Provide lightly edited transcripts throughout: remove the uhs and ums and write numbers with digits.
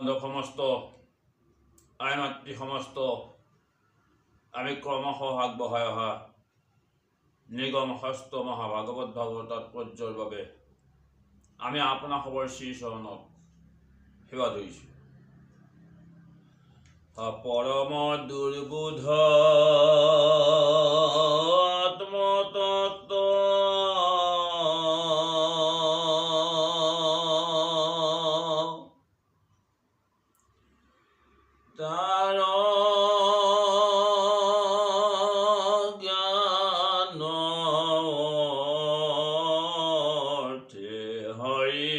বান্ধৱ সমস্ত আই মাতৃ সমস্ত আমি ক্ৰমশ আগবঢ়াই অহা নিগম হস্ত মহাভাগৱত ভাগৱত তাৎপৰ্যৰ বাবে আমি আপোনাৰ খবৰ শ্ৰীচৰণত সেৱা ধৰিছোঁ। পৰম দুৰ্বোধ আত্মতত্ত্ব তাৰ জ্ঞান অৰ্থে হৰি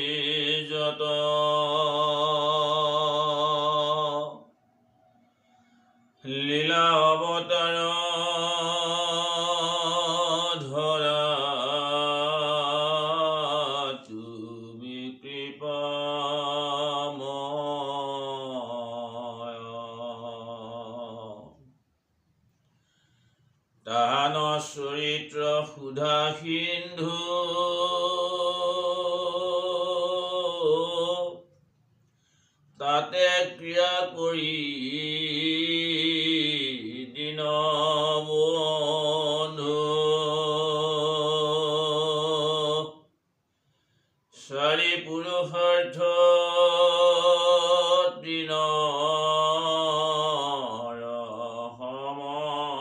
যত লীলা অৱতাৰ ধৰা তুমি কৃপাময় তাহান চৰিত্ৰ সুধা সিন্ধু তাতে ক্ৰিয়া কৰি দীনবন্ধু চাৰি পুৰুষাৰ্থ তৃণৰ সমকৰ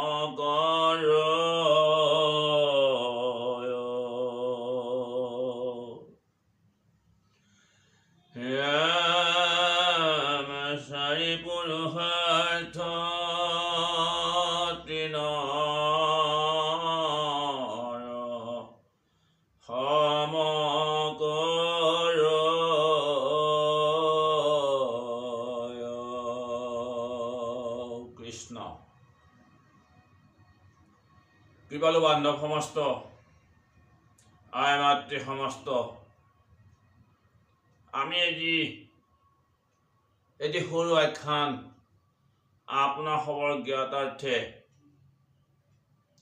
চাৰি পুৰুষাৰ্থ তৃণৰ সমকৰ কৃষ্ণ। কৃপালু বান্ধৱ সমস্ত আই মাতৃ সমস্ত আমি এটি সৰু আখ্যান আপোনাৰ খবৰ জ্ঞাতাৰ্থে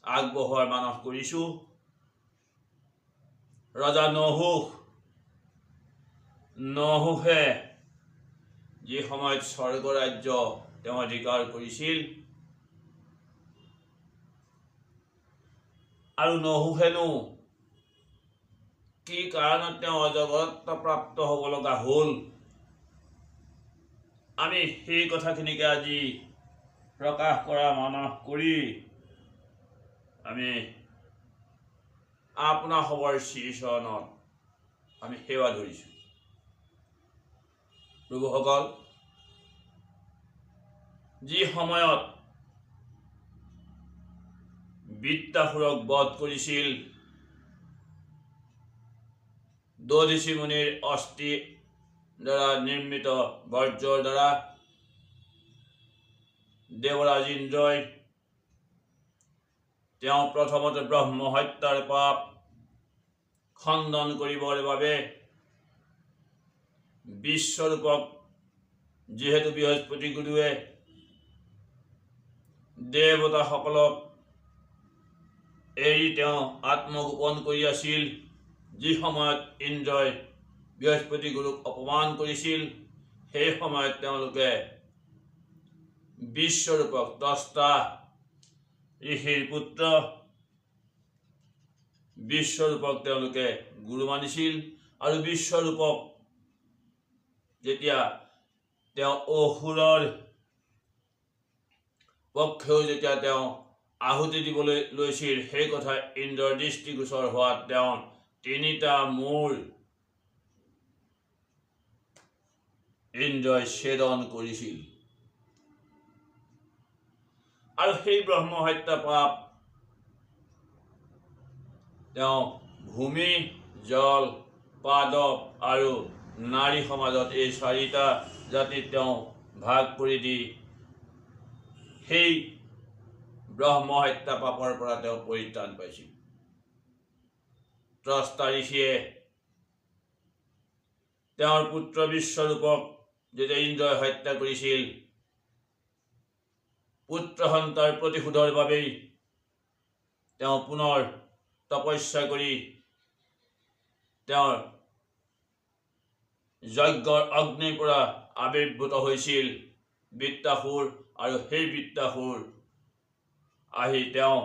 আগবঢ়োৱাৰ মানস কৰিছোঁ। ৰজা নহুষে যি সময়ত স্বৰ্গ ৰাজ্য তেওঁ অধিকাৰ কৰিছিল আৰু নহুষেনো কি কাৰণত তেওঁ অজগত প্ৰাপ্ত হ'ব লগা হ'ল, আমি সেই কথাখিনিকে আজি প্ৰকাশ কৰা মানস কৰি আমি আপোনাৰ খবৰ শ্ৰীচৰণত আমি সেৱা ধৰিছোঁ। প্ৰভুসকল, যি সময়ত বৃত্ৰাসুৰক বধ কৰিছিল দধীচি মুনিৰ অস্থি দ্বাৰা নিৰ্মিত বৰ্জৰ দ্বাৰা দেৱৰাজ ইন্দ্ৰই তেওঁ প্ৰথমতে ব্ৰহ্ম হত্যাৰ পাপ খণ্ডন কৰিবৰ বাবে বিশ্বৰূপক যিহেতু বৃহস্পতি গুৰুৱে দেৱতাসকলক এৰি তেওঁ আত্মগোপন কৰি আছিল, যি সময়ত ইন্দ্ৰই বৃহস্পতি গুৰুক অপমান কৰিছিল, সেই সময়ত তেওঁলোকে বিশ্বৰূপক ত্ৰষ্টা ঋষিৰ পুত্ৰ বিশ্বৰূপক তেওঁলোকে গুৰু মানিছিল আৰু বিশ্বৰূপক যেতিয়া তেওঁ অসুৰৰ পক্ষেও যেতিয়া তেওঁ আহুতি দিবলৈ লৈছিল, সেই কথা ইন্দ্ৰৰ দৃষ্টিগোচৰ হোৱাত তেওঁ তিনিটা মূৰ ইন্দ্ৰই ছেদন কৰিছিল আৰু সেই ব্ৰহ্ম হত্যা পাপ তেওঁ ভূমি, জল, পাদৱ আৰু নাৰী সমাজত এই চাৰিটা জাতিত তেওঁ ভাগ কৰি দি সেই ব্ৰহ্ম হত্যা পাপৰ পৰা তেওঁ পৰিত্ৰাণ পাইছিল। ত্ৰষ্টা ঋষিয়ে তেওঁৰ পুত্ৰ বিশ্বৰূপক যেতিয়া ইন্দ্ৰই হত্যা কৰিছিল, পুত্ৰ সন্তাৰ প্ৰতিশোধৰ বাবেই তেওঁ পুনৰ তপস্যা কৰি তেওঁৰ যজ্ঞৰ অগ্নিৰ পৰা আবিৰ্ভূত হৈছিল বৃত্তাসুৰ, আৰু সেই বৃত্তাসুৰ আহি তেওঁ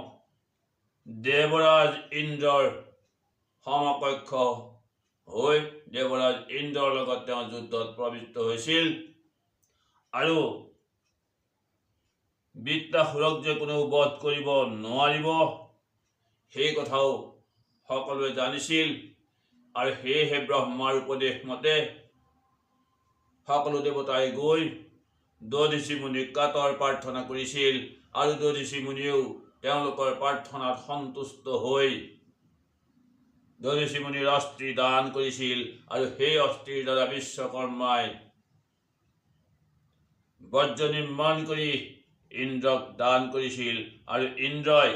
দেৱৰাজ ইন্দ্ৰৰ সমকক্ষ হৈ দেৱৰাজ ইন্দ্ৰৰ লগত তেওঁ যুদ্ধত প্ৰবৃত্ত হৈছিল। আৰু বৃত্তাসুৰক যে কোনেও বধ কৰিব নোৱাৰিব সেই কথাও সকলোৱে জানিছিল। আৰু সেয়েহে ব্ৰহ্মাৰ উপদেশ মতে সকলো দেৱতাই গৈ দধিচি মুনিক কাতৰ প্ৰাৰ্থনা কৰিছিল, আৰু দধিচি মুনিয়েও তেওঁলোকৰ প্ৰাৰ্থনাত সন্তুষ্ট হৈ দধিচি মুনিৰ অস্থি দান কৰিছিল। আৰু সেই অস্থিৰ দ্বাৰা বিশ্বকৰ্মাই বজ্ৰ নিৰ্মাণ কৰি ইন্দ্ৰক দান কৰিছিল, আৰু ইন্দ্ৰই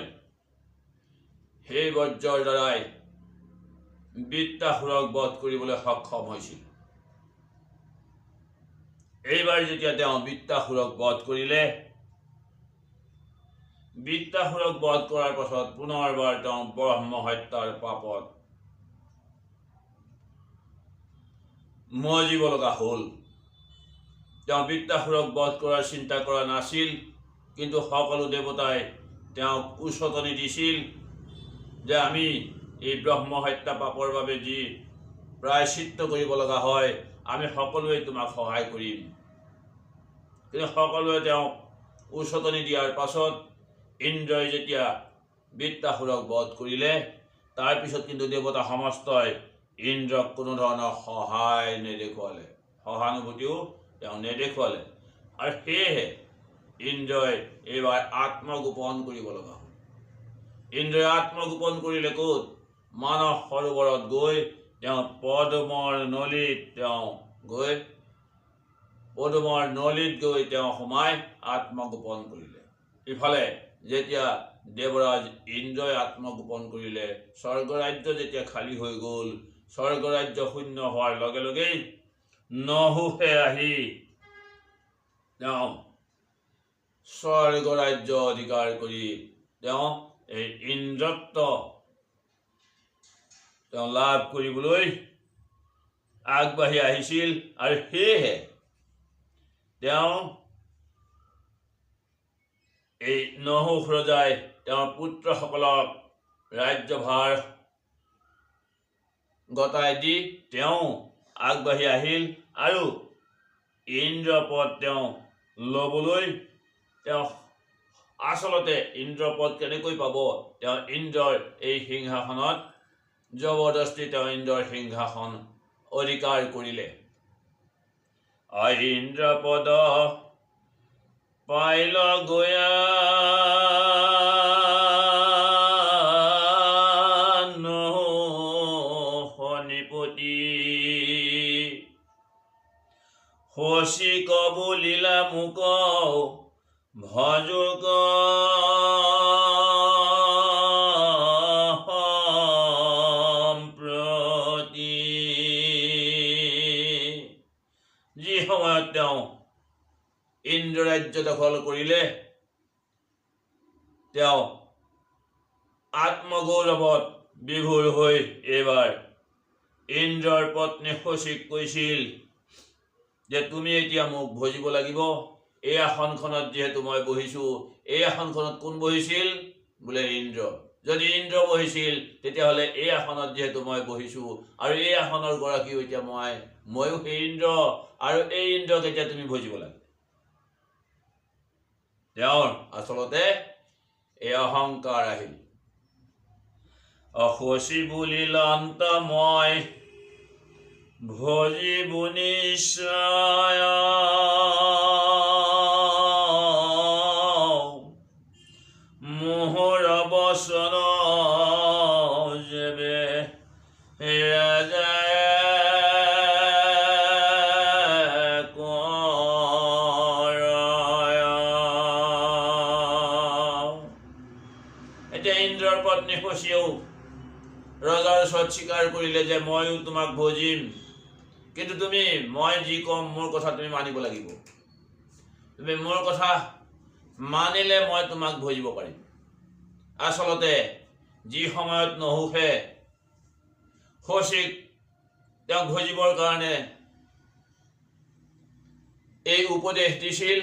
সেই বজ্ৰৰ দ্বাৰাই বৃত্তাসুৰক বধ কৰিবলৈ সক্ষম হৈছিল। এইবাৰ যেতিয়া তেওঁ বৃত্তাসুৰক বধ কৰিলে, বৃত্তাসুৰক বধ কৰাৰ পাছত পুনৰবাৰ তেওঁ ব্ৰহ্ম হত্যাৰ পাপত মজিব লগা হ'ল। তেওঁ বৃত্তাসুৰক বধ কৰাৰ চিন্তা কৰা নাছিল, কিন্তু সকলো দেৱতাই তেওঁক উচতনি দিছিল যে আমি এই ব্ৰহ্ম হত্যা পাপৰ বাবে যি প্ৰায়শ্চিত্ত কৰিব লগা হয়, আমি সকলোৱে তোমাক সহায় কৰিম। কিন্তু সকলোৱে তেওঁক উচতনি দিয়াৰ পাছত ইন্দ্ৰই যেতিয়া বৃত্তাসুৰক বধ কৰিলে, তাৰপিছত কিন্তু দেৱতা সমস্তই ইন্দ্ৰক কোনো ধৰণৰ সহায় নেদেখুৱালে, সহানুভূতিও তেওঁ নেদেখুৱালে। আৰু সেয়েহে ইন্দ্ৰই এইবাৰ আত্মগোপন কৰিব লগা হ'ল। ইন্দ্ৰই আত্মগোপন কৰিলে ক'ত? মানস সৰোবৰত গৈ তেওঁ পদুমৰ নলীত গৈ তেওঁ সোমাই আত্মগোপন কৰিলে। ইফালে যেতিয়া দেৱৰাজ ইন্দ্ৰই আত্মগোপন কৰিলে, স্বৰ্গৰাজ্য যেতিয়া খালী হৈ গ'ল, স্বৰ্গৰাজ্য শূন্য হোৱাৰ লগে লগেই নহুষে আহি তেওঁ স্বৰ্গৰাজ্য অধিকাৰ কৰি তেওঁ এই ইন্দ্ৰত্ব তেওঁ লাভ কৰিবলৈ আগবাঢ়ি আহিছিল। আৰু সেয়েহে তেওঁ এই নহুষ ৰজাই তেওঁৰ পুত্ৰসকলক ৰাজ্যভাৰ গতাই দি তেওঁ আগবাঢ়ি আহিল, আৰু ইন্দ্ৰপদ তেওঁ ল'বলৈ তেওঁ আচলতে ইন্দ্ৰপদ কেনেকৈ পাব? তেওঁ ইন্দ্ৰৰ এই সিংহাসনত জবৰদস্তি তেওঁ ইন্দ্ৰৰ সিংহাসন অধিকাৰ কৰিলে। ইন্দ্ৰপদ পাইল গয়া নহুষনিপতি, শশীক বুলিলা মোক ভজুক সম্প্ৰতি। যি সময়ত তেওঁ ইন্দ্ৰৰাজ্য দখল কৰিলে, তেওঁ আত্মগৌৰৱত বিভোৰ হৈ এইবাৰ ইন্দ্ৰৰ পত্নী শশীক কৈছিল যে তুমি এতিয়া মোক ভজিব লাগিব। এই আসনখনত যিহেতু মই বহিছোঁ, এই আসনখনত কোন বহিছিল? বোলে ইন্দ্ৰ। যদি ইন্দ্ৰ বহিছিল, তেতিয়াহ'লে এই আসনত যিহেতু মই বহিছোঁ, আৰু এই আসনৰ গৰাকীও এতিয়া ময়ো সেই ইন্দ্ৰ, আৰু এই ইন্দ্ৰক এতিয়া তুমি ভজিব লাগে। তেওঁৰ আচলতে এই অহংকাৰ আহিল। শশী বুলিল অন্ত মই ভজিবু নিশ্চয়, মোহৰ বচন যেবে ৰাজাই এতিয়া ইন্দ্ৰৰ পত্নী শশীয়েও ৰজাৰ ওচৰত স্বীকাৰ কৰিলে যে ময়ো তোমাক ভজিম, কিন্তু মই যি ক'ম মোৰ কথা তুমি মানিব লাগিব। তুমি মোৰ কথা মানিলে মই তোমাক ভজিব পাৰিম। আচলতে যি সময়ত নহুষে শশীক তেওঁক ভজিবৰ কাৰণে এই উপদেশ দিছিল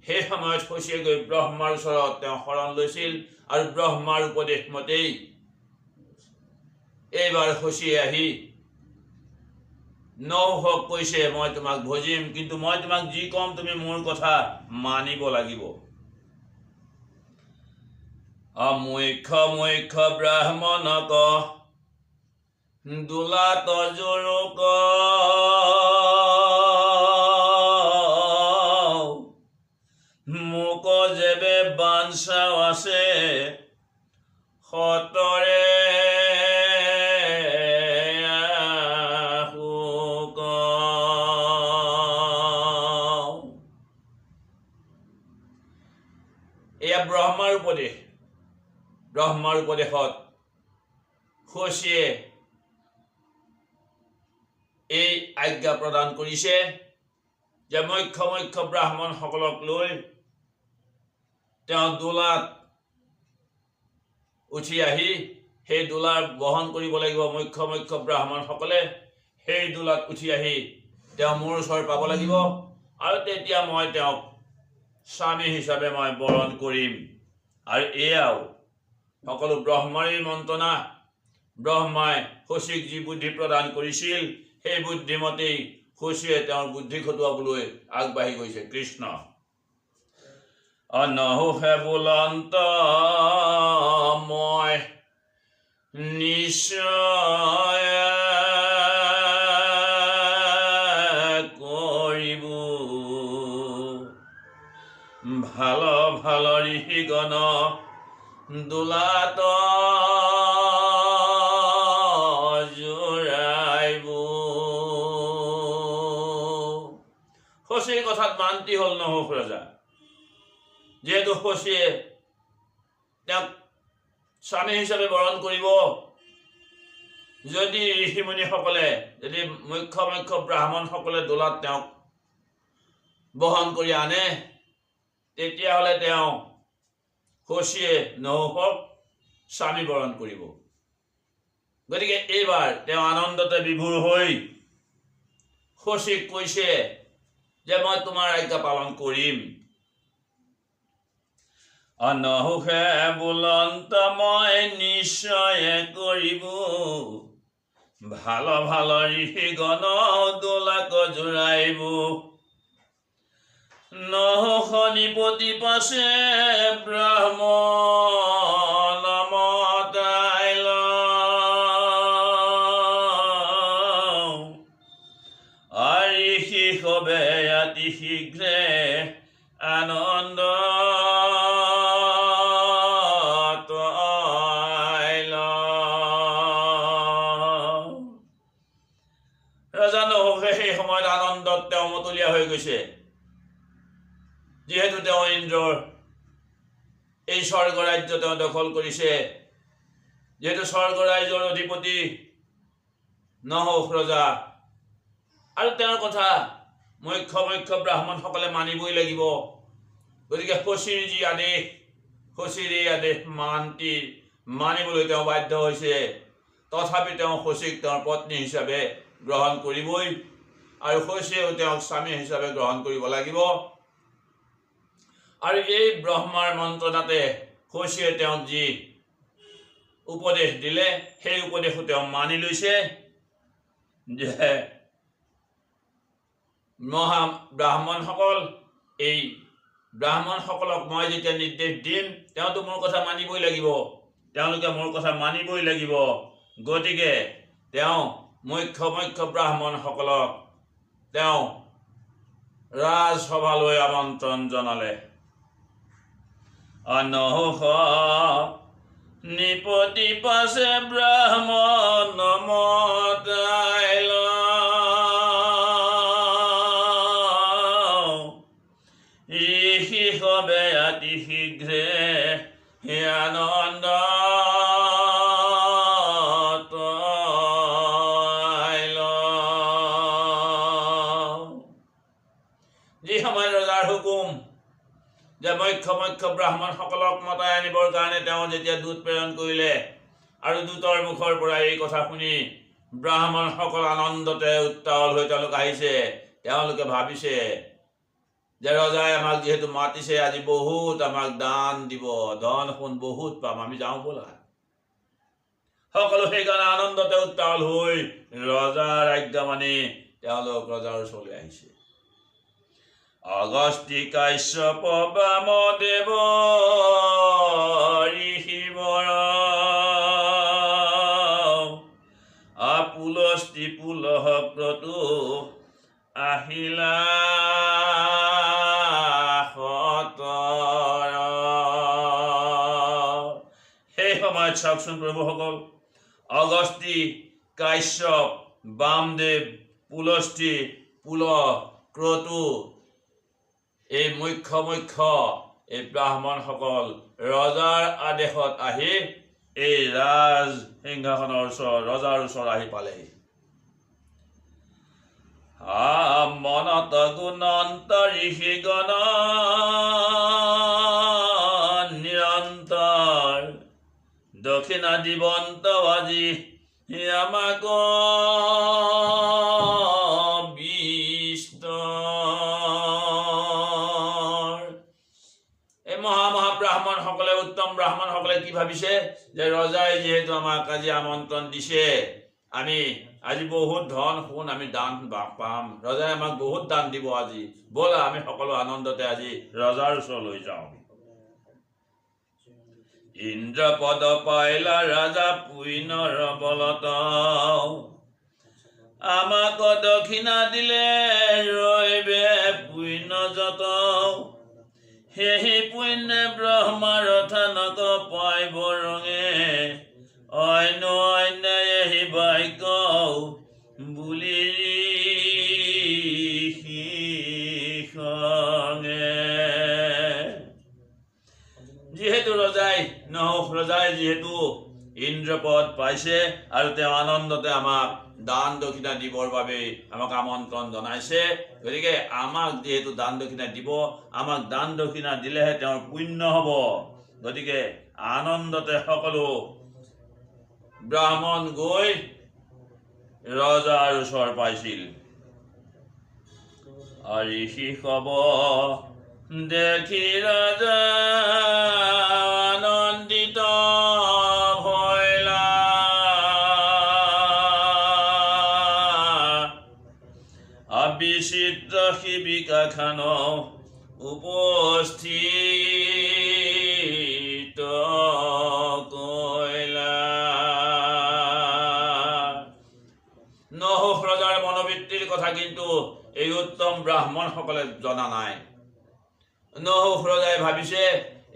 সেই সময়ত শশীয়ে গৈ ব্ৰহ্মাৰ ওচৰত তেওঁ শৰণ লৈছিল আৰু ব্ৰহ্মাৰ উপদেশ মতেই এইবাৰ শশীয়ে আহি নৌহক কৈছে মই তোমাক ভজিম, কিন্তু মই তোমাক যি কম তুমি মোৰ কথা মানিব লাগিব। মুখ্য ব্ৰাহ্মণক দোলাত জোৰক মোক যেবে বাঞ্চাও আছে সতৰে এয়া ব্ৰহ্মাৰ উপদেশ। ব্ৰহ্মাৰ উপদেশত শশীয়ে এই আজ্ঞা প্ৰদান কৰিছে যে মুখ্য ব্ৰাহ্মণসকলক লৈ তেওঁ দোলাত উঠি আহি সেই দোলাৰ বহন কৰিব লাগিব। মুখ্য ব্ৰাহ্মণসকলে সেই দোলাত উঠি আহি তেওঁ মোৰ ওচৰ পাব লাগিব আৰু তেতিয়া মই তেওঁক স্বামী হিচাপে মই বৰণ কৰিম। আৰু এয়াও সকলো ব্ৰহ্মাৰে মন্ত্ৰণা। ব্ৰহ্মাই শশীক যি বুদ্ধি প্ৰদান কৰিছিল সেই বুদ্ধিমতেই শশীয়ে তেওঁৰ বুদ্ধি খটুৱাবলৈ আগবাঢ়ি গৈছে। কৃষ্ণ নহোহে বুলন্ত মই নিশ্চয় কৰিব ভাল ঋষিগণ দোলাত জোৰাইব। শশীৰ কথাত মান্তি হল নহোখ ৰজা। যিহেতু শশীয়ে তেওঁক স্বামী হিচাপে বৰণ কৰিব, যদি ঋষিমুনিসকলে যদি মুখ্য ব্ৰাহ্মণসকলে দোলাত তেওঁক বহন কৰি আনে, তেতিয়াহ'লে তেওঁ শশীয়ে নহোখক স্বামী বৰণ কৰিব। গতিকে এইবাৰ তেওঁ আনন্দতে বিভোৰ হৈ শশীক কৈছে যে মই তোমাৰ আজ্ঞা পালন কৰিম। নহোখে বুলন্ত মই নিশ্চয় কৰিব ভাল ঋষিগণ দোলাক জোৰাইব। নহোখ নিপতি পাছে ব্ৰাহ্মণ মতাইল ঋষি সবে অতি শীঘ্ৰে আনন্দ ৰজা নহোখে সেই সময়ত আনন্দত তেওঁ মতলীয়া হৈ গৈছে। যিহেতু তেওঁ ইন্দ্ৰৰ এই স্বৰ্গ ৰাজ্য তেওঁ দখল কৰিছে, যিহেতু স্বৰ্গ ৰাজ্যৰ অধিপতি নহোখ ৰজা, আৰু তেওঁৰ কথা মুখ্য ব্ৰাহ্মণসকলে মানিবই লাগিব। গতিকে শশীৰ যি আদেশ, শশীৰ এই আদেশ মানিবলৈ তেওঁ বাধ্য হৈছে। তথাপি তেওঁ শশীক তেওঁৰ পত্নী হিচাপে গ্ৰহণ কৰিবই, আৰু শশীয়েও তেওঁক স্বামী হিচাপে গ্ৰহণ কৰিব লাগিব। আৰু এই ব্ৰহ্মাৰ মন্ত্ৰণাতে শশীয়ে তেওঁক যি উপদেশ দিলে সেই উপদেশো তেওঁ মানি লৈছে যে এই ব্ৰাহ্মণসকলক মই যেতিয়া নিৰ্দেশ দিম তেওঁতো মোৰ কথা মানিবই লাগিব, তেওঁলোকে মোৰ কথা মানিবই লাগিব। গতিকে তেওঁ মুখ্য ব্ৰাহ্মণসকলক তেওঁ ৰাজসভালৈ আমন্ত্ৰণ জনালে। নহোখ নিপতি পাছে ব্ৰাহ্মণ মতাইল ঋষি সবে অতি শীঘ্ৰে আনন্দ যি সময়ত ৰজাৰ হুকুম যে মুখ্য ব্ৰাহ্মণসকলক মতাই আনিবৰ কাৰণে তেওঁ যেতিয়া দূত প্ৰেৰণ কৰিলে, আৰু দূতৰ মুখৰ পৰা এই কথা শুনি ব্ৰাহ্মণসকল আনন্দতে উত্তাল হৈ তেওঁলোক আহিছে। তেওঁলোকে ভাবিছে যে ৰজাই আমাক যিহেতু মাতিছে আজি বহুত আমাক দান দিব, ধন সোণ বহুত পাম, আমি যাওঁ ব'লা। সকলো সেইকাৰণে আনন্দতে উত্তাল হৈ ৰজাৰ আজ্ঞা মানি তেওঁলোক ৰজাৰ ওচৰলৈ আহিছে। অগস্তি কাশ্যপ বামদেৱ ঋষিবৰ আপুলস্তি পুলহ ক্ৰতু আহিলা সতৰ। সেই সময়ত চাওকচোন প্ৰভুসকল, অগস্তি, কাশ্যপ, বামদেৱ, পুলস্তি, পুলহ, ক্ৰতু, এই মুখ্য এই ব্ৰাহ্মণসকল ৰজাৰ আদেশত আহি এই ৰাজ সিংহাসনৰ ওচৰত ৰজাৰ ওচৰত আহি পালেহি। মনত গুণন্ত ঋষিগণ নিৰন্তৰ দক্ষিণা দিবন্ত আজি আমাক ব্ৰাহ্মণসকলে, উত্তম ব্ৰাহ্মণসকলে কি ভাবিছে যে ৰজাই যিহেতু আমাক আজি আমন্ত্ৰণ দিছে, আমি আজি বহুত ধন সোণ আমি দান পাম, ৰজাই আমাক বহুত দান দিব আজি, ব'লা আমি সকলো আনন্দতে আজি ৰজাৰ ওচৰলৈ যাওঁ। ইন্দ্ৰপদ পাইলা ৰাজা পুইনৰ বলত, আমাক দক্ষিণা দিলে ৰৈবে পুণ্য যত, সেই পুণ্য ব্ৰহ্মাৰ থানক পাই বৰঙে, অন্য অন্যায় বাক্য বুলি যিহেতু ৰজাই যিহেতু ইন্দ্ৰপদ পাইছে আৰু তেওঁ আনন্দতে আমাক দান দক্ষিণা দিবৰ বাবে আমাক আমন্ত্ৰণ জনাইছে, গতিকে আমাক যিহেতু দান দক্ষিণা দিব, আমাক দান দক্ষিণা দিলেহে তেওঁৰ পুণ্য হ'ব। গতিকে আনন্দতে সকলো ব্ৰাহ্মণ গৈ ৰজাৰ ওচৰ পাইছিল। ঋষি কব দেখি ৰজা আনন্দিত ভৈলা, বিচিত্ৰ শিবিকা খান উপস্থিত কইলা। নহুষ ৰজাৰ মনোবৃত্তিৰ কথা কিন্তু এই উত্তম ব্ৰাহ্মণসকলে জনা নাই। নহুষ ৰজাই ভাবিছে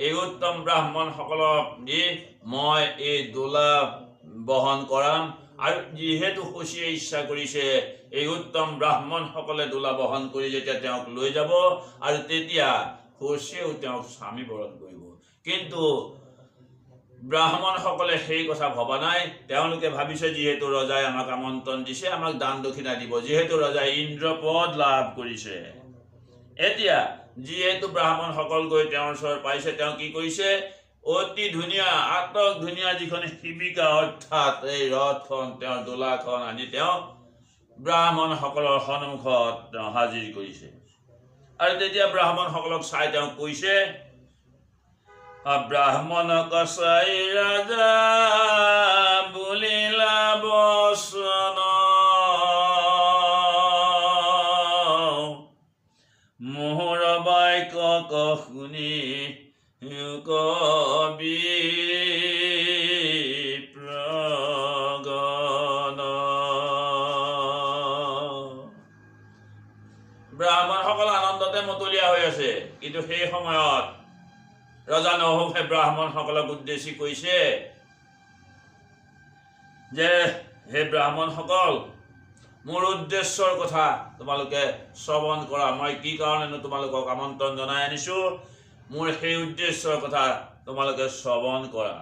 এই উত্তম ব্ৰাহ্মণসকলক দি মই এই দোলা বহন কৰাম, আৰু যিহেতু সূচীয়ে ইচ্ছা কৰিছে এই উত্তম ব্ৰাহ্মণসকলে দোলা বহন কৰি যেতিয়া তেওঁক লৈ যাব আৰু তেতিয়া সূচীয়েও তেওঁক স্বামী বৰণ কৰিব। কিন্তু ব্ৰাহ্মণসকলে সেই কথা ভবা নাই। তেওঁলোকে ভাবিছে যিহেতু ৰজাই আমাক আমন্ত্ৰণ দিছে, আমাক দান দক্ষিণা দিব, যিহেতু ৰজাই ইন্দ্ৰপদ লাভ কৰিছে। এতিয়া যিহেতু ব্ৰাহ্মণসকল গৈ তেওঁৰ ওচৰত পাইছে, তেওঁ কি কৰিছে, অতি ধুনীয়া আটক ধুনীয়া যিখন শিবিকা অৰ্থাৎ এই ৰথখন, তেওঁৰ দোলাখন আনি তেওঁ ব্ৰাহ্মণসকলৰ সন্মুখত তেওঁ হাজিৰ কৰিছে। আৰু তেতিয়া ব্ৰাহ্মণসকলক চাই তেওঁ কৈছে, ব্ৰাহ্মণক চাই ৰাজা বুলিলা বচন, মোহৰ বাক্য শুনি কবি প্ৰগণ। ব্ৰাহ্মণসকল আনন্দতে মতলীয়া হৈ আছে, কিন্তু সেই সময়ত ৰজা নহুষে ব্ৰাহ্মণসকলক উদ্দেশ্যি কৈছে যে হে ব্ৰাহ্মণসকল, মোৰ উদ্দেশ্যৰ কথা তোমালোকে শ্ৰৱণ কৰা। মই কি কাৰণেনো তোমালোকক আমন্ত্ৰণ জনাই আনিছো, মোৰ সেই উদ্দেশ্যৰ কথা তোমালোকে শ্ৰৱণ কৰা।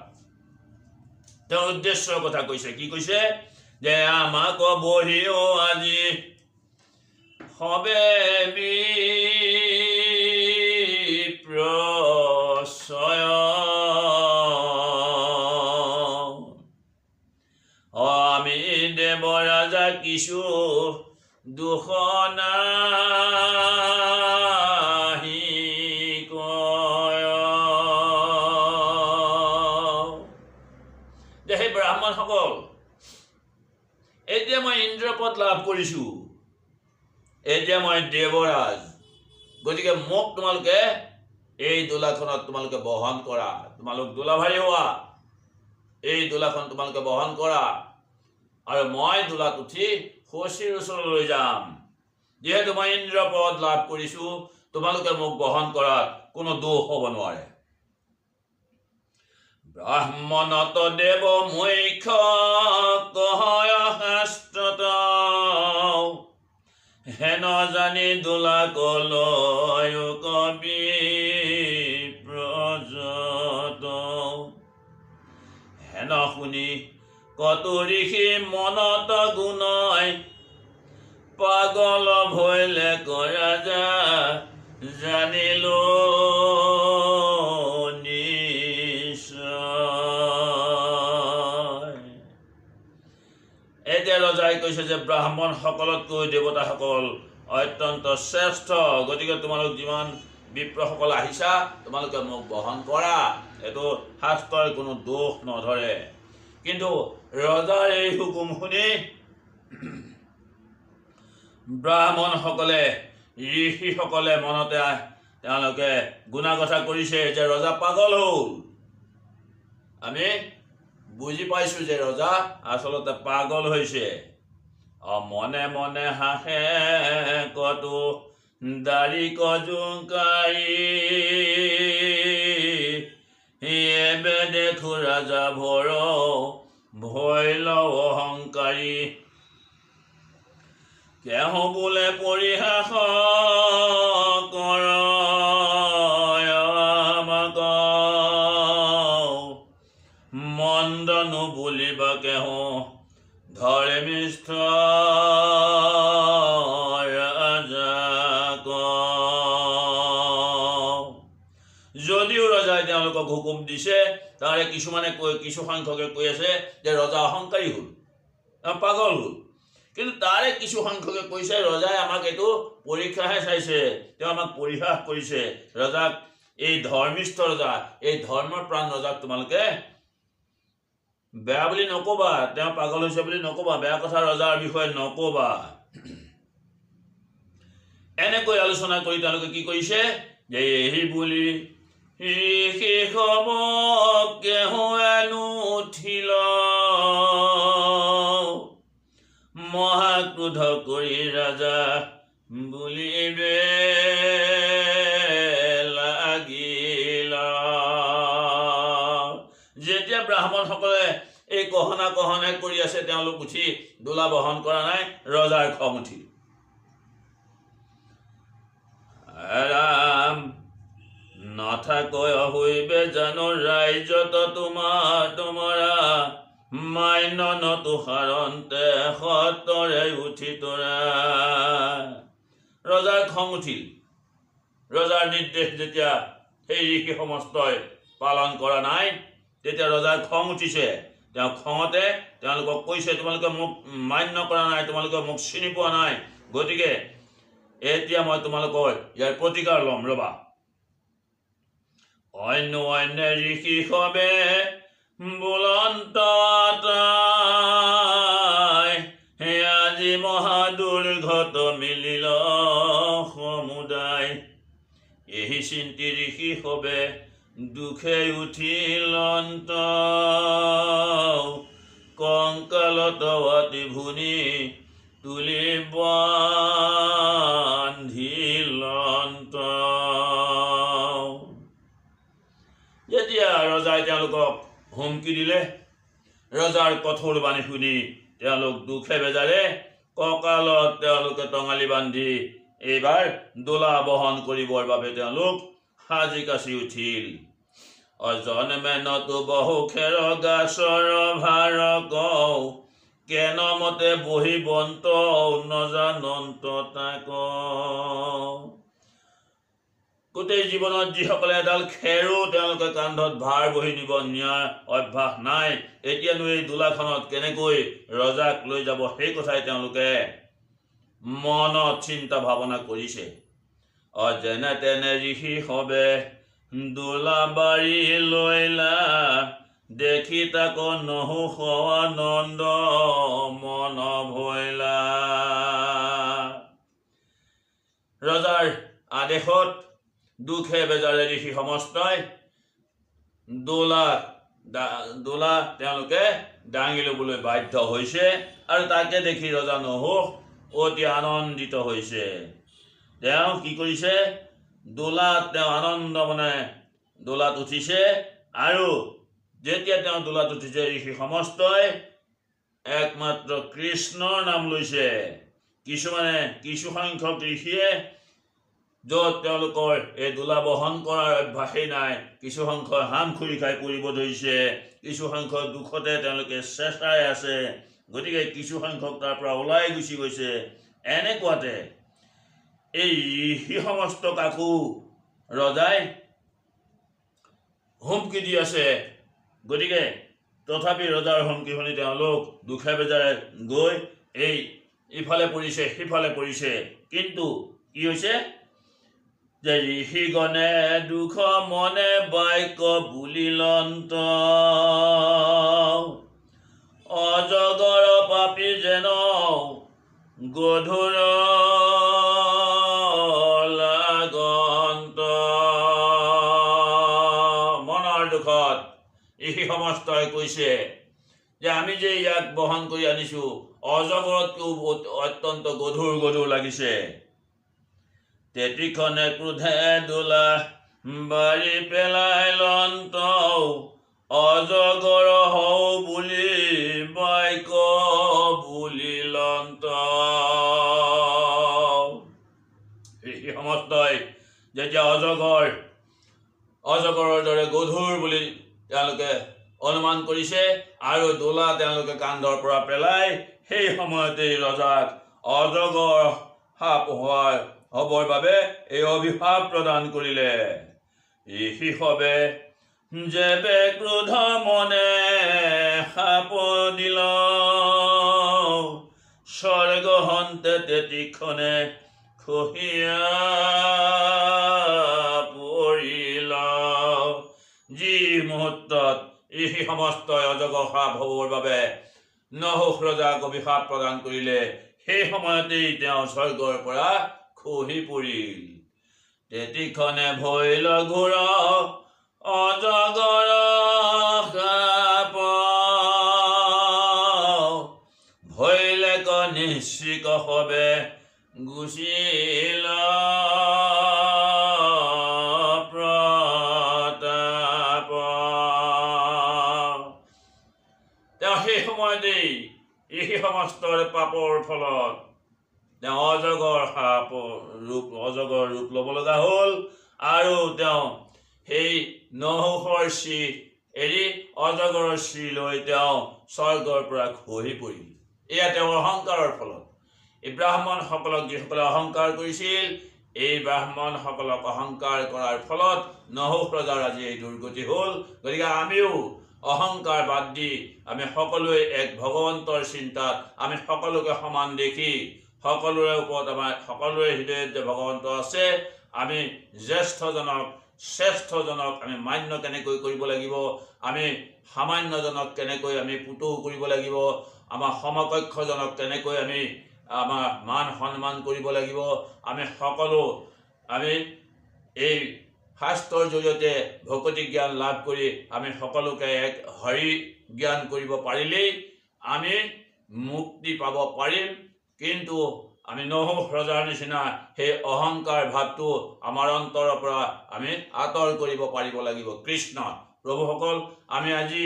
তেওঁ উদ্দেশ্যৰ কথা কৈছে, কি কৈছে, যে আমাক বহিও আজি হবে বিপ্ৰচয়, আমি দেৱৰাজা কিছু দুখ ব্ৰাহ্মণসকল, এতিয়া মই ইন্দ্ৰপদ লাভ কৰিছোঁ, এতিয়া মই দেৱৰাজ, গতিকে মোক তোমালোকে এই দোলাখনত তোমালোকে বহন কৰা, তোমালোক দোলাভাৰী হোৱা, এই দোলাখন তোমালোকে বহন কৰা, আৰু মই দোলাত উঠি শশীৰ ওচৰলৈ যাম। যিহেতু মই ইন্দ্ৰপদ লাভ কৰিছোঁ, তোমালোকে মোক বহন কৰাত কোনো দোষ হ'ব নোৱাৰে। ব্ৰাহ্মণত দেৱ মুখ্য কহয় শাস্ত্ৰত, হেন জানি দোলাকলৈ কবি প্ৰজত। হেন শুনি কত ঋষি মনত গুণয়, পাগল ভৈলে কৰা যা জানিলো নিশ্চয়। এতিয়া ৰজাই কৈছে যে ব্ৰাহ্মণসকলতকৈ দেৱতাসকল অত্যন্ত শ্ৰেষ্ঠ, গতিকে তোমালোক যিমান বিপ্ৰসকল আহিছা তোমালোকে মোক বহন কৰা, এইটো শাস্ত্ৰৰ কোনো দোষ নধৰে। কিন্তু ৰজাৰ এই হুকুম শুনি ব্ৰাহ্মণসকলে ঋষিসকলে মনতে তেওঁলোকে গুণাগথা কৰিছে যে ৰজা পাগল হ'ল। আমি বুজি পাইছোঁ যে ৰজা আচলতে পাগল হৈছে। মনে মনে হাঁহে কতো দাড়ি কজুকাই, এবে দেখো ৰাজা ভৰ ভৈল অহংকাৰী। কেহ বোলে পৰিহাস কৰ আমাক, মন্দনু বুলিবা কেহ ধৰে মিষ্ঠ ৰাজাক। যদিও ৰজাই তেওঁলোকক হুকুম দিছে, তাৰে কিছু সংখ্যকে কৈ আছে যে ৰজা অহংকাৰী হ'ল, পাগল হ'ল। কিন্তু তাৰে কিছু সংখ্যকে কৈছে ৰজাই আমাক এইটো পৰীক্ষাহে চাইছে, তেওঁ আমাক পৰিহাস কৰিছে। ৰজাক, এই ধৰ্মিষ্ঠ ৰজা, এই ধৰ্মৰ প্ৰাণ ৰজাক তোমালোকে বেয়া বুলি নকবা, তেওঁ পাগল হৈছে বুলি নকবা, বেয়া কথা ৰজাৰ বিষয়ে নকবা। এনেকৈ আলোচনা কৰি তেওঁলোকে কি কৰিছে যে এই বুলি ঋষি সম কেহুৱেনো উঠিল, মহাক্ৰোধ কৰি ৰাজা বুলিবে লাগিল। যেতিয়া ব্ৰাহ্মণসকলে এই কহনা কৰি আছে, তেওঁলোক উঠি দোলা বহন কৰা নাই, ৰজাৰ খং উঠিল। ৰাম নাথাকৈ হৈবে জানো ৰাইজত তোমাৰা, মান্য তুষাৰন্তে সতৰে উঠি তোৰা। ৰজাৰ খং উঠিল। ৰজাৰ নিৰ্দেশ যেতিয়া সেই ঋষি সমস্তই পালন কৰা নাই, তেতিয়া ৰজাৰ খং উঠিছে। তেওঁ খঙতে তেওঁলোকক কৈছে, তোমালোকে মোক মান্য কৰা নাই, তোমালোকে মোক চিনি পোৱা নাই, গতিকে এতিয়া মই তোমালোকৰ ইয়াৰ প্ৰতিকাৰ ল'ম, ৰবা। অন্য ঋষি সবে বুলন্ত আজি মহাদুৰ্ঘট মিলিল সমুদায়। এই চিন্তি ঋষি সবে দুখে উঠিল অন্ত, কংকালত অতি ভুনি তুলি বান্ধিল অন্ত। যেতিয়া ৰজাই তেওঁলোকক হুমকি দিলে, ৰজাৰ কঠোৰ বাণী শুনি তেওঁলোক দুখে বেজাৰে কঁকালত তেওঁলোকে টঙালি বান্ধি এইবাৰ দোলা বহন কৰিবৰ বাবে তেওঁলোক সাজি কাচি উঠিল। অজনমেনতো বহু খেৰ গাছৰ ভাৰ কওঁ, কেন মতে বহি বন্ত নজানন্ত তাক। গোটেই জীৱনত যিসকলে এডাল খেৰো তেওঁলোকে কান্ধত ভাৰ বহি নিয়াৰ অভ্যাস নাই, এতিয়ানো এই দোলাখনত কেনেকৈ ৰজাক লৈ যাব সেই কথাই তেওঁলোকে মনত চিন্তা ভাৱনা কৰিছে। যেনে তেনে ঋষি সবে দোলা বাৰী লৈলা, দেখি তাক নহুষ আনন্দ মন ভৈলা। ৰজাৰ আদেশত দুখে বেজাৰে ঋষি সমস্তই দোলা তেওঁলোকে দাঙি ল'বলৈ বাধ্য হৈছে আৰু তাকে দেখি ৰজা নহুষ অতি আনন্দিত হৈছে। তেওঁ কি কৰিছে, দোলাত তেওঁ আনন্দ মনে দোলাত উঠিছে আৰু যেতিয়া তেওঁ দোলাত উঠিছে ঋষি সমস্তই একমাত্ৰ কৃষ্ণৰ নাম লৈছে। কিছু সংখ্যক ঋষিয়ে য'ত তেওঁলোকৰ এই দোলা বহন কৰাৰ অভ্যাসেই নাই, কিছু সংখ্যক হামখুৰি খাই পৰিব ধৰিছে, কিছু সংখ্যক দুখতে তেওঁলোকে চেঁচাই আছে, গতিকে কিছু সংখ্যক তাৰ পৰা ওলাই গুচি গৈছে। এনেকুৱাতে এই ঋষি সমস্তক আকৌ ৰজাই হুমকি দি আছে। গতিকে তথাপি ৰজাৰ হুমকি শুনি তেওঁলোক দুখে বেজাৰে গৈ এই ইফালে পৰিছে সিফালে পৰিছে। কিন্তু কি হৈছে যে ঋষিগণে দুখ মনে বাক্য বুলিলন্ত, অজগৰ পাপী যেন গধুৰ লাগন্ত। মনৰ দুখত ঋষি সমস্তই কৈছে যে আমি যে ইয়াক বহন কৰি আনিছো অজগৰতকৈও অত্যন্ত গধুৰ লাগিছে। তেতিখনে ক্ৰোধে দোলা বাৰী পেলাই লন্ত, অজগৰ হও বুলি বাক্য বুলিলন্ত। ঋষি সমস্তই যেতিয়া অজগৰৰ দৰে গধুৰ বুলি তেওঁলোকে অনুমান কৰিছে আৰু দোলা তেওঁলোকে কান্ধৰ পৰা পেলাই সেই সময়তেই ৰজাক অজগৰ সাপ হ'বৰ বাবে এই অভিশাপ প্ৰদান কৰিলে। ঋষি সবে যেবে ক্ৰোধ মনে সাপ দিল, স্বৰ্গ হন্তে তেতিক্ষণে খহিয়া পৰিল। যি মুহূৰ্তত ঋষি সমস্তই অজগৰ সাপ হ'বৰ বাবে নহুষ ৰজাক অভিশাপ প্ৰদান কৰিলে, সেই সময়তেই তেওঁ স্বৰ্গৰ পৰা খহি পৰিল। তেতিক্ষণে ভৈল ঘোৰ অজগৰ সাপ, ভৈলে নিশ্চিক সবে গুচিল প্ৰতাপ। তেওঁ সেই সময়তেই ঋষি সমস্তৰ পাপৰ ফলত তেওঁ অজগৰ ৰূপ ল'ব লগা হ'ল আৰু তেওঁ সেই নহুষৰ শ্ৰী এৰি অজগৰৰ শ্ৰী লৈ তেওঁ স্বৰ্গৰ পৰা খহি পৰিল। এয়া তেওঁৰ অহংকাৰৰ ফলত। এই ব্ৰাহ্মণসকলক যিসকলে অহংকাৰ কৰিছিল, এই ব্ৰাহ্মণসকলক অহংকাৰ কৰাৰ ফলত নহুষ ৰজাৰ আজি এই দুৰ্গতি হ'ল। গতিকে আমিও অহংকাৰ বাদ দি আমি সকলোৱে এক ভগৱন্তৰ চিন্তাত আমি সকলোকে সমান দেখি সকলোৰে ওপৰত সকলোৰে হৃদয়ত যে ভগৱন্ত আছে, আমি শ্ৰেষ্ঠজনক আমি মান্য কেনেকৈ কৰিব লাগিব, আমি সামান্যজনক কেনেকৈ আমি পুতৌ কৰিব লাগিব, আমাৰ সমকক্ষজনক কেনেকৈ আমি আমাৰ মান সন্মান কৰিব লাগিব, আমি এই শাস্ত্ৰৰ জৰিয়তে ভকতি জ্ঞান লাভ কৰি আমি সকলোকে এক হৰি জ্ঞান কৰিব পাৰিলেই আমি মুক্তি পাব পাৰিম। কিন্তু আমি নহুষ ৰজাৰ নিচিনা সেই অহংকাৰ ভাৱটো আমাৰ অন্তৰৰ পৰা আমি আঁতৰ কৰিব পাৰিব লাগিব। কৃষ্ণ প্ৰভুসকল, আমি আজি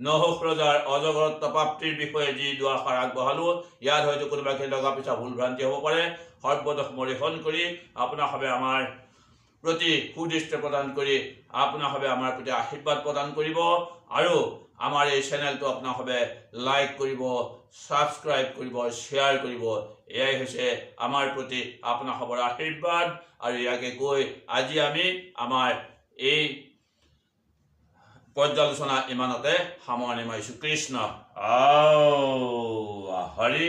নহুষ ৰজাৰ অজগৰত্ব প্ৰাপ্তিৰ বিষয়ে যি দুআষাৰ আগবঢ়ালোঁ, ইয়াত হয়তো কোনোবাখিনি লগা পিছা ভুল ভ্ৰান্তি হ'ব পাৰে। সৰ্বদোষ মৰিহৰণ কৰি আপোনাসৱে আমাৰ প্ৰতি সুদৃষ্টি প্ৰদান কৰি আপোনাসৱে আমাৰ প্ৰতি আশীৰ্বাদ প্ৰদান কৰিব আৰু আমাৰ এই চেনেলটো আপোনাসৱে লাইক কৰিব, ছাবস্ক্ৰাইব কৰিব, শ্বেয়াৰ কৰিব। এয়াই হৈছে আমাৰ প্ৰতি আপোনাসৱৰ আশীৰ্বাদ। আৰু ইয়াকে কৈ আজি আমি আমাৰ এই পৰ্যালোচনা ইমানতে সামৰণি মাৰিছোঁ। কৃষ্ণ হৰি